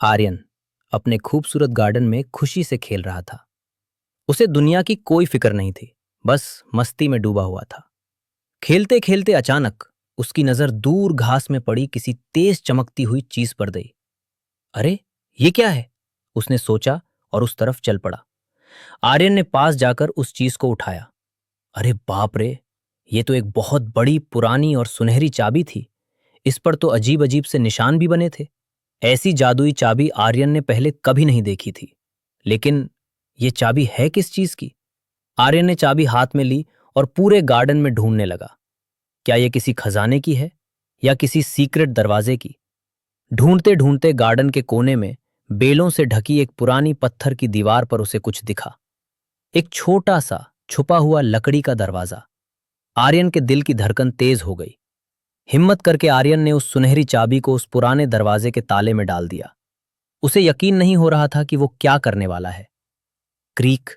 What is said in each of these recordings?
आर्यन अपने खूबसूरत गार्डन में खुशी से खेल रहा था। उसे दुनिया की कोई फिक्र नहीं थी, बस मस्ती में डूबा हुआ था। खेलते खेलते अचानक उसकी नजर दूर घास में पड़ी किसी तेज चमकती हुई चीज पर गई। अरे, ये क्या है? उसने सोचा और उस तरफ चल पड़ा। आर्यन ने पास जाकर उस चीज को उठाया। अरे बाप रे, ये तो एक बहुत बड़ी पुरानी और सुनहरी चाबी थी। इस पर तो अजीब अजीब से निशान भी बने थे। ऐसी जादुई चाबी आर्यन ने पहले कभी नहीं देखी थी। लेकिन ये चाबी है किस चीज की? आर्यन ने चाबी हाथ में ली और पूरे गार्डन में ढूंढने लगा। क्या ये किसी खजाने की है या किसी सीक्रेट दरवाजे की? ढूंढते ढूंढते गार्डन के कोने में बेलों से ढकी एक पुरानी पत्थर की दीवार पर उसे कुछ दिखा। एक छोटा सा छुपा हुआ लकड़ी का दरवाजा। आर्यन के दिल की धड़कन तेज हो गई। हिम्मत करके आर्यन ने उस सुनहरी चाबी को उस पुराने दरवाजे के ताले में डाल दिया। उसे यकीन नहीं हो रहा था कि वो क्या करने वाला है। क्रीक,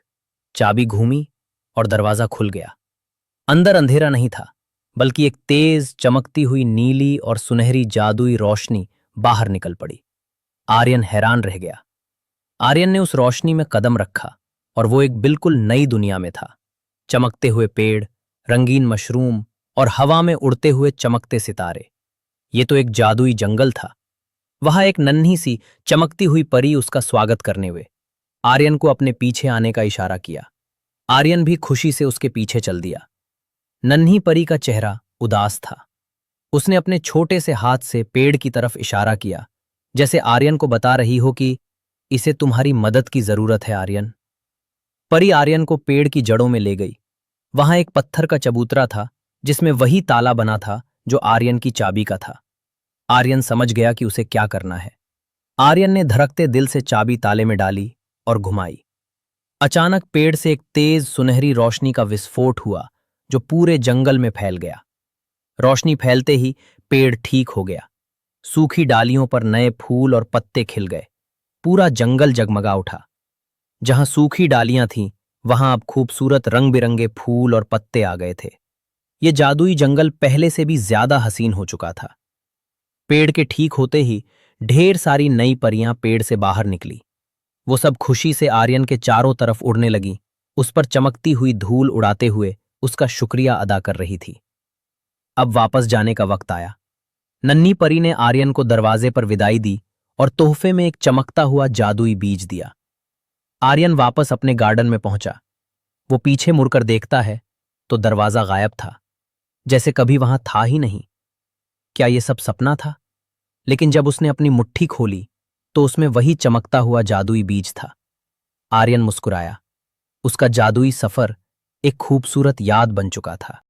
चाबी घूमी और दरवाजा खुल गया। अंदर अंधेरा नहीं था, बल्कि एक तेज चमकती हुई नीली और सुनहरी जादुई रोशनी बाहर निकल पड़ी। आर्यन हैरान रह गया। आर्यन ने उस रोशनी में कदम रखा और वो एक बिल्कुल नई दुनिया में था। चमकते हुए पेड़, रंगीन मशरूम और हवा में उड़ते हुए चमकते सितारे। ये तो एक जादुई जंगल था। वहां एक नन्ही सी चमकती हुई परी उसका स्वागत करने हुए आर्यन को अपने पीछे आने का इशारा किया। आर्यन भी खुशी से उसके पीछे चल दिया। नन्ही परी का चेहरा उदास था। उसने अपने छोटे से हाथ से पेड़ की तरफ इशारा किया, जैसे आर्यन को बता रही हो कि इसे तुम्हारी मदद की जरूरत है आर्यन। परी आर्यन को पेड़ की जड़ों में ले गई। वहां एक पत्थर का चबूतरा था, जिसमें वही ताला बना था जो आर्यन की चाबी का था। आर्यन समझ गया कि उसे क्या करना है। आर्यन ने धड़कते दिल से चाबी ताले में डाली और घुमाई। अचानक पेड़ से एक तेज सुनहरी रोशनी का विस्फोट हुआ, जो पूरे जंगल में फैल गया। रोशनी फैलते ही पेड़ ठीक हो गया। सूखी डालियों पर नए फूल और पत्ते खिल गए। पूरा जंगल जगमगा उठा। जहां सूखी डालियां थीं, वहां अब खूबसूरत रंग बिरंगे फूल और पत्ते आ गए थे। ये जादुई जंगल पहले से भी ज्यादा हसीन हो चुका था। पेड़ के ठीक होते ही ढेर सारी नई परियां पेड़ से बाहर निकली। वो सब खुशी से आर्यन के चारों तरफ उड़ने लगी, उस पर चमकती हुई धूल उड़ाते हुए उसका शुक्रिया अदा कर रही थी। अब वापस जाने का वक्त आया। नन्ही परी ने आर्यन को दरवाजे पर विदाई दी और तोहफे में एक चमकता हुआ जादुई बीज दिया। आर्यन वापस अपने गार्डन में पहुंचा। वो पीछे मुड़कर देखता है तो दरवाजा गायब था, जैसे कभी वहां था ही नहीं। क्या ये सब सपना था? लेकिन जब उसने अपनी मुट्ठी खोली तो उसमें वही चमकता हुआ जादुई बीज था। आर्यन मुस्कुराया। उसका जादुई सफर एक खूबसूरत याद बन चुका था।